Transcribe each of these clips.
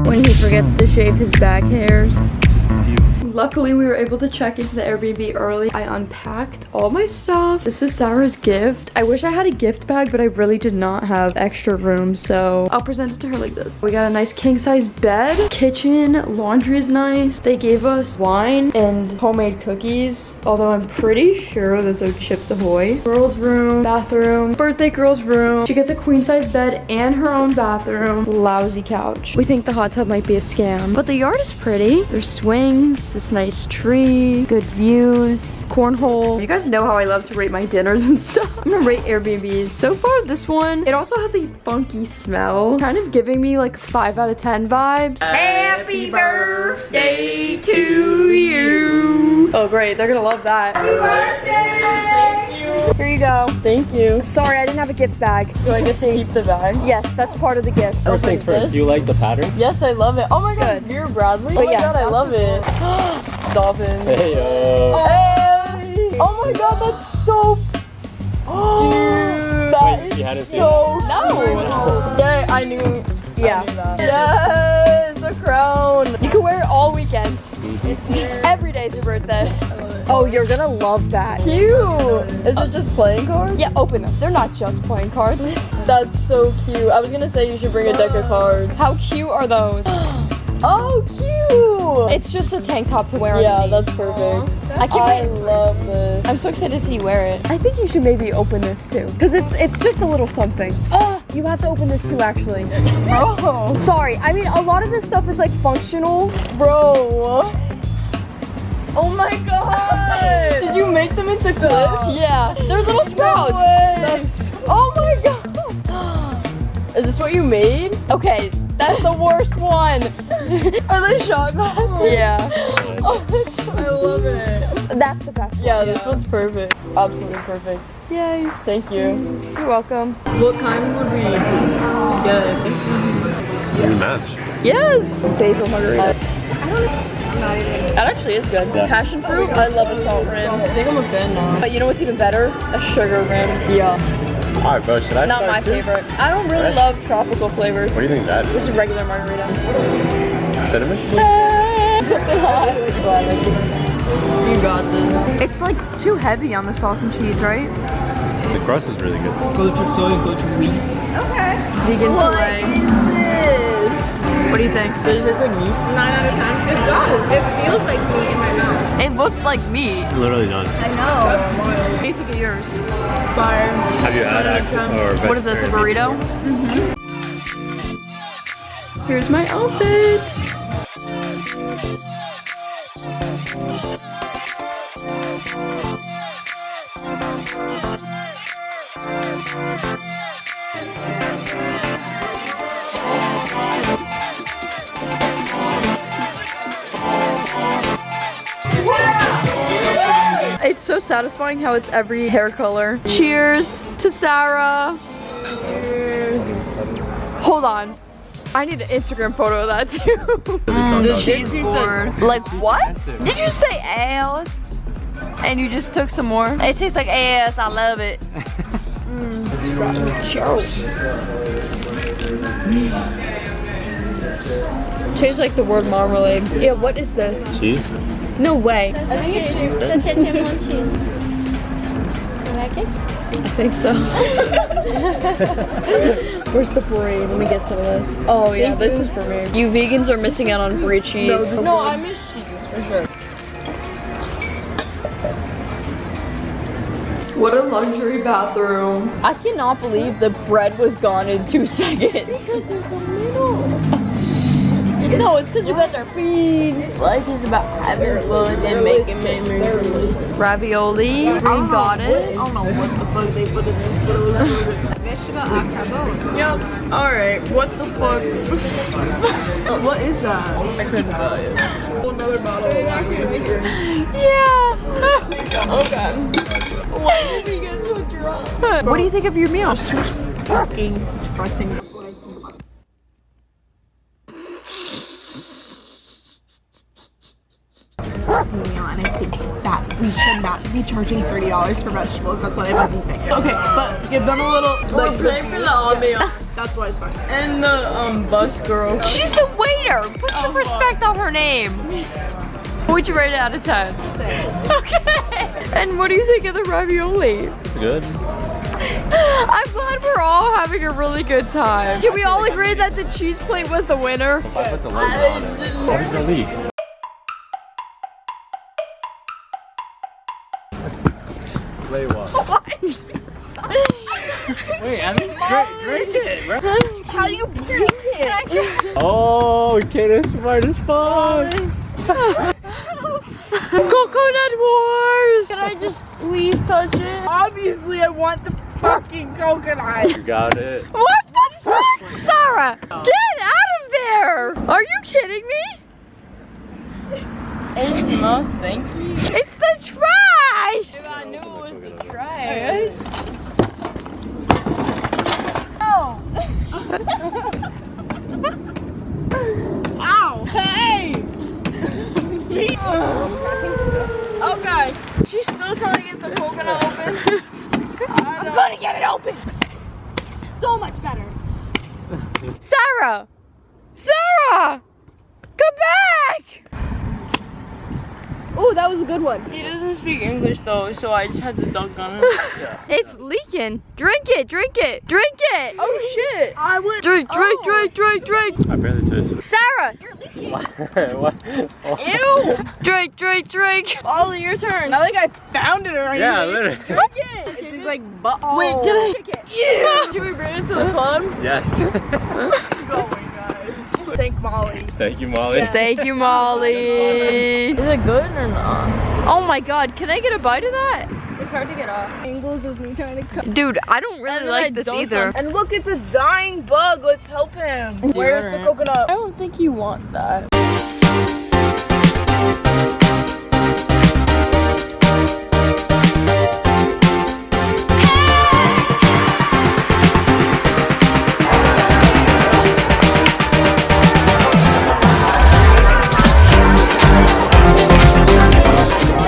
When he forgets to shave his back hairs. Just a few. Luckily, we were able to check into the Airbnb early. I unpacked all my stuff. This is Sarah's gift. I wish I had a gift bag, but I really did not have extra room, so I'll present it to her like this. We got a nice king-size bed. Kitchen, laundry is nice. They gave us wine and homemade cookies, although I'm pretty sure those are Chips Ahoy. Girls' room, bathroom, birthday girl's room. She gets a queen-size bed and her own bathroom. Lousy couch. We think the hot tub might be a scam, but the yard is pretty. There's swings, this nice tree, good views, cornhole. You guys know how I love to rate my dinners and stuff. I'm gonna rate Airbnbs. So far, this one, it also has a funky smell, kind of giving me like 5 out of 10 vibes. Happy birthday to you. Oh great, they're gonna love that. Happy birthday! Here you go. Thank you. Sorry, I didn't have a gift bag. Do I get to keep the bag? Yes, that's part of the gift. First things first, do you like the pattern? Yes, I love it. Oh my god, it's Vera Bradley. Oh my god, I love it. Dolphins. Hey yo. Hey. Oh my god, that's so... Dude, that Wait, you hadn't is seen so... it? No. Yeah, I knew. Yeah. I knew that. Yes, a crown. You can wear it all weekend. Every day's your birthday. Oh, you're gonna love that. Cute. Is it just playing cards? Yeah, open them. They're not just playing cards. That's so cute. I was gonna say you should bring a deck of cards. How cute are those? Oh, cute. It's just a tank top to wear. Yeah, underneath. that's perfect. I can't I wait. love this. I'm so excited to see you wear it. I think you should maybe open this too, because it's just a little something. Oh, you have to open this too, actually. Bro. Sorry, I mean a lot of this stuff is like functional. Bro. Oh my god. Did you make them into clips? Yeah, they're little sprouts. That's, oh my god. Is this what you made? Okay, that's the worst one. Are they shot glasses? Yeah. Oh, that's so I love it. That's the best one. Yeah, this one's perfect. Absolutely perfect. Yay. Thank you. You're welcome. What kind would we get? We match. Yes. Basil margarita. That actually is good. Yeah. Passion fruit? I love a salt rim. I think I'm a fan now. But you know what's even better? A sugar rim. Yeah. Alright bro, should I Not start my too? favorite. I don't really Right. love tropical flavors. What do you think that This is? is regular margarita. Cinnamon? Something hot. You got this. It's like too heavy on the sauce and cheese, right? The crust is really good. Culture soy, culture wheat. Vegan What filet. is this? What do you think? Does it taste like meat? 9 out of 10. It does. It feels like meat in my mouth. It looks like meat. It literally does. I know. What do you think of yours? Fire. Have you had actual or What is this, a vegetarian? burrito? Here's my outfit. It's so satisfying how it's every hair color. Cheers to Sarah. Cheers. Hold on. I need an Instagram photo of that too. The cheesy board. Like what? Did you say ass? And you just took some more? It tastes like ass. I love it. Tastes like the word marmalade. Yeah, what is this? Cheese? No way. I think it's cheese. The Tetemon cheese. You like it? I think so. Where's the brie? Let me get some of this. Oh yeah, this is for me. You vegans are missing out on brie cheese. No, I miss cheese for sure. What a luxury bathroom. I cannot believe the bread was gone in 2 seconds. Because there's the middle. No, it's because you guys are fiends. Life is about having fun and making memories. Ravioli, we got it. I don't know what the fuck they put in this, but it was good. Vegetable acapulco. Yep. Alright, what the fuck? What is that? I couldn't buy it. Another bottle of Yeah. Okay. Why did we get so drunk? What do you think of your meal? Fucking depressing. Meal, and I think that we should not be charging $30 for vegetables. That's what I fucking think. Okay, but give them a little We're paying for the ambiance. That's why it's fine. And the bus girl. She's the waiter. Put some respect on her name. What would you rate it out of 10? 6. Okay. And what do you think of the ravioli? It's good. I'm glad we're all having a really good time. Can we all agree that the cheese plate was the winner? If I put the logo on it, what is the leak? Slay walk. Wait, I mean, drink it, bro. How do you drink it? Oh, Kata's smart as fuck. Coconut Wars! Can I just please touch it? Obviously, I want the fucking coconut. You got it. What the fuck? Sarah, get out of there! Are you kidding me? It smells stinky. It's the trash! If I knew it was the trash. Oh. Ow! Hey! Okay. She's still trying to get the coconut open. I'm gonna get it open. So much better. Sarah! Sarah! Come back! Oh, that was a good one. He doesn't speak English though, so I just had to dunk on him. It's leaking. Drink it, drink it, drink it! Oh shit! I would. Drink, drink, drink, drink, drink! I barely tasted it. Sarah! What? Ew! Drink, drink, drink! Ollie, your turn. Not like I found it or anything. Yeah, literally. Drink it. It's just like butthole. Wait, Wait, can I? Yeah. Should we bring it to the club? Yes. Going, guys. Thank Molly. Thank you, Molly. Thank you, Molly. Is it good or not? Oh my god, can I get a bite of that? It's hard to get off. Angles is me trying to cut. Dude, I don't really like this either. And look, it's a dying bug. Let's help him. Where's the coconut? I don't think you want that.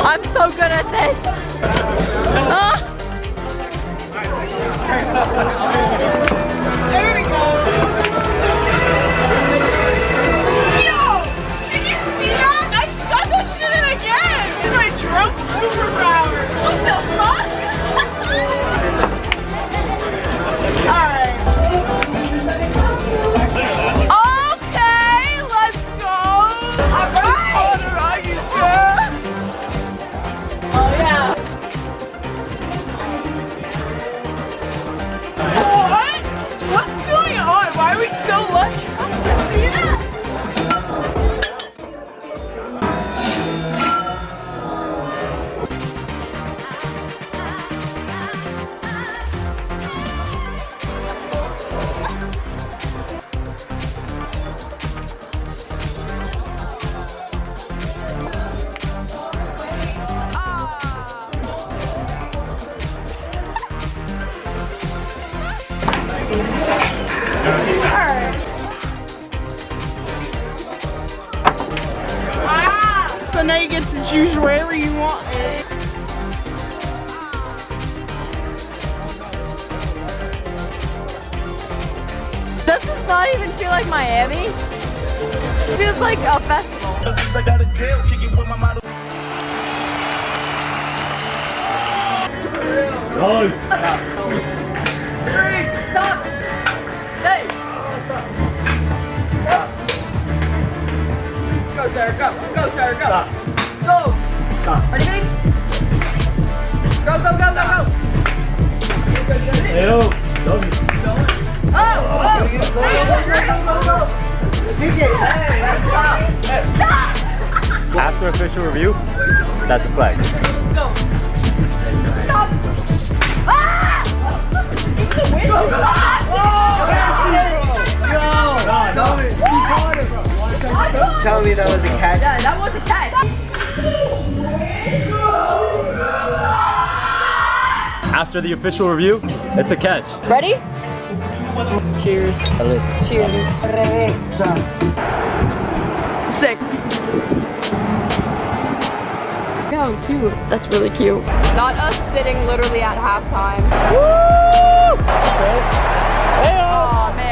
I'm so good at this. Ah! There we go. Yo! Did you see that? I just got that shit in again. It's my drunk superpower. What the fuck? Alright. Okay, let's go. Alright. Alright, you girl. Oh yeah. What? What's going on? Why are we so lucky? See that? So now you get to choose wherever you want it. Does this not even feel like Miami? It feels like a festival. Oh, Stop! Hey! Go, Sarah, go! Go, Sarah, go! Go! Ready? Go, go, go, go, go! ew. Oh! After official review, that's a flag. Go! Stop! Ah! Tell me that was a catch. Yeah, that was a catch. After the official review, it's a catch. Ready? Cheers. Cheers. Sick. How cute. That's really cute. Not us sitting literally at halftime. Woo! Oh man.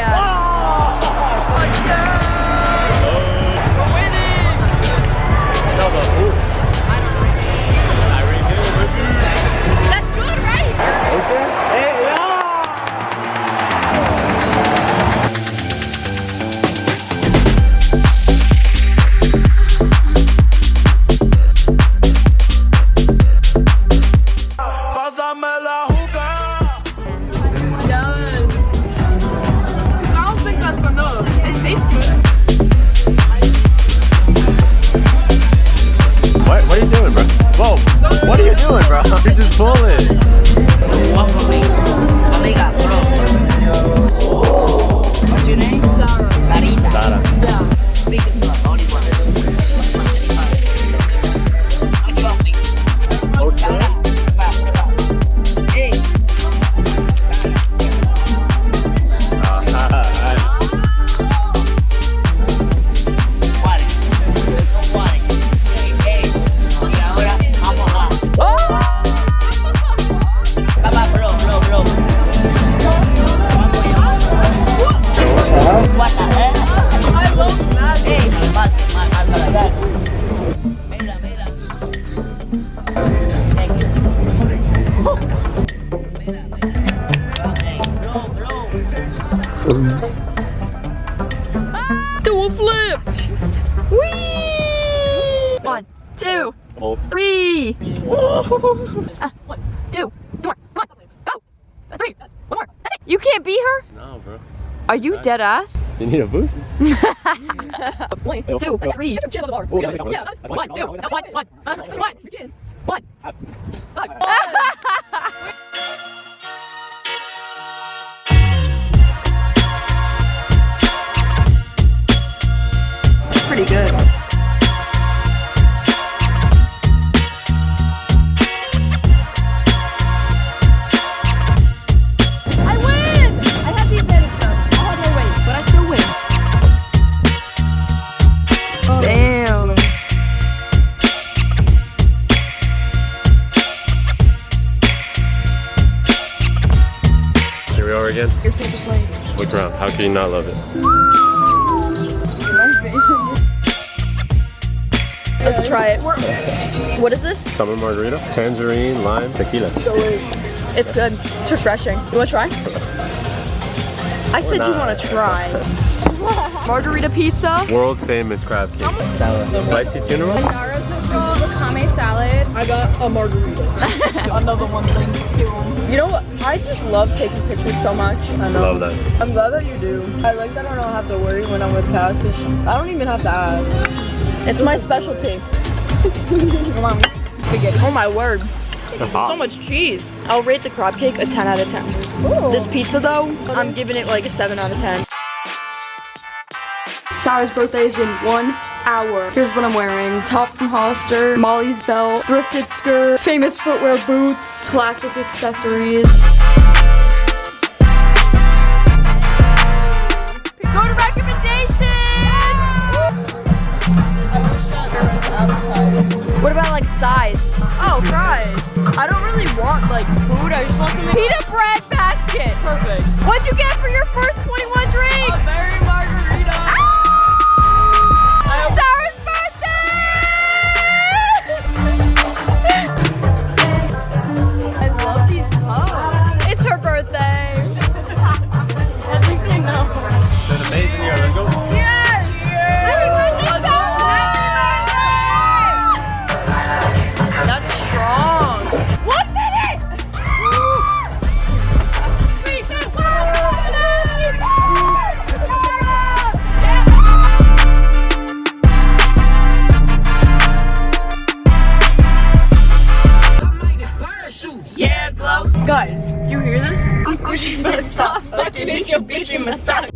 Do a flip. Whee! 1, 2, 3. 1, 2, 1, go. 3, 1 more. That's it. You can't beat her? No, bro. Are you dead ass? You need a boost? 1, 2, 3. 1, 2, 1. Pretty good. I win! I have the advantage though. I had no weight, but I still win. Damn. Here we are again. Your favorite play. Look around. How can you not love it? Let's try it. What is this? Summer margarita, tangerine, lime, tequila. It's good. It's refreshing. You want to try? I said you want to try. Margarita pizza. World famous crab cake. Spicy tuna roll. Salad. I got a margarita. Another one, thank you. You know what? I just love taking pictures so much. I know. Love that. I'm glad that you do. I like that I don't have to worry when I'm with Cass. I don't even have to ask. It's my specialty. Come on, spaghetti. Oh my word. So much cheese. I'll rate the crab cake a 10 out of 10. Ooh. This pizza though, I'm giving it like a 7 out of 10. Sarah's birthday is in 1 hour. Here's what I'm wearing. Top from Hollister, Molly's belt, thrifted skirt, famous footwear boots, classic accessories. Go to recommendations! What about like sides? Oh, fries. I don't really want like food. I just want some Pita bread basket. Perfect. What'd you get for your first 21 drinks? A berry margarita. Sarah's birthday! I love these cups. It's her birthday. I think they know. Is it amazing here? Let's go. Yes! That's strong. 1 minute! Yeah, gloves. Guys, do you hear this? Gucci stop fucking in your bitch in massage.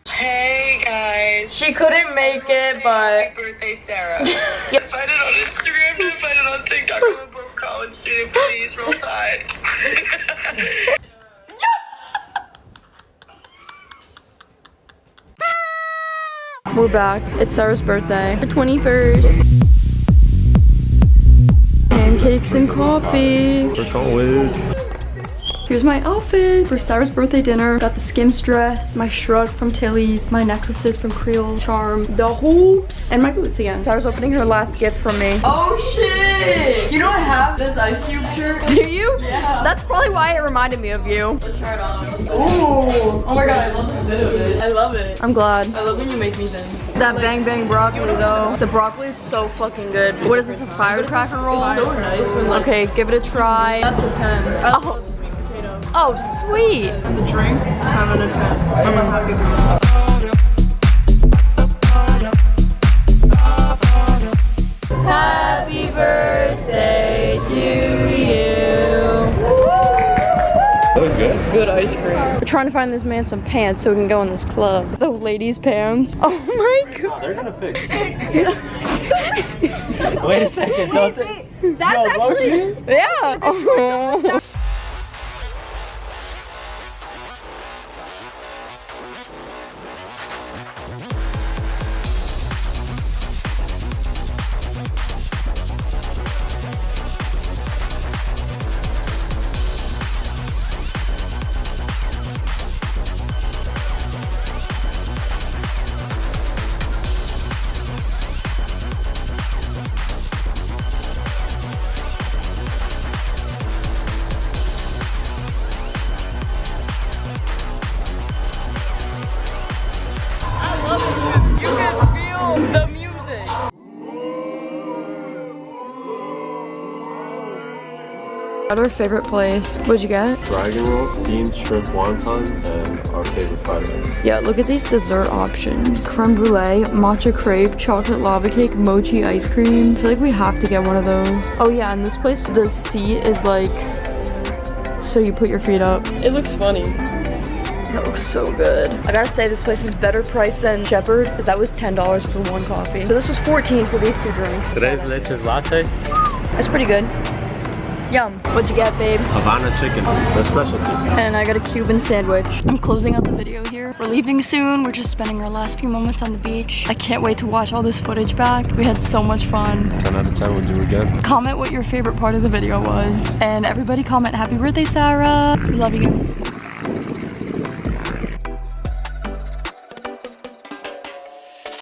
Hey guys. She couldn't make it, but happy birthday, Sarah. Yep. Find it on Instagram, don't find it on TikTok. I'm a broke college student, please roll tide. We're back. It's Sarah's birthday. Her 21st. Pancakes and coffee. We're going. Here's my outfit for Sarah's birthday dinner. Got the Skims dress, my shrug from Tilly's, my necklaces from Creole Charm, the hoops, and my boots again. Sarah's opening her last gift from me. Oh shit! You know I have this Ice Cube shirt? Do you? Yeah. That's probably why it reminded me of you. Let's try it on. Ooh! Oh my god, I love the fit of it. I love it. I'm glad. I love when you make me things. That bang bang broccoli though. The broccoli is so fucking good. What is this, a firecracker roll? So nice when like, Okay, give it a try. that's a 10. I Oh. love sweet potato. Oh, sweet. And the drink, 10 out of 10. I'm a happy girl. Happy birthday to you. That was good. Good ice cream. We're trying to find this man some pants so we can go in this club. The ladies' pants. Oh my god. They're gonna fix it. Wait a second, don't they? That's actually. Yeah. Oh. At our favorite place. What'd you get? Dragon roll, beans, shrimp, wontons, and our favorite fried rice. Yeah, look at these dessert options. Creme brulee, matcha crepe, chocolate lava cake, mochi ice cream. I feel like we have to get one of those. Oh yeah, and this place, the seat is like, so you put your feet up. It looks funny. That looks so good. I gotta say, this place is better priced than Shepherd, because that was $10 for one coffee. So this was $14 for these two drinks. Today's leche's latte. That's pretty good. Yum. What'd you get, babe? Havana chicken, the specialty. And I got a Cuban sandwich. I'm closing out the video here. We're leaving soon. We're just spending our last few moments on the beach. I can't wait to watch all this footage back. We had so much fun. 10 out of 10 would do again. Comment what your favorite part of the video was. And everybody comment happy birthday, Sarah. We love you guys.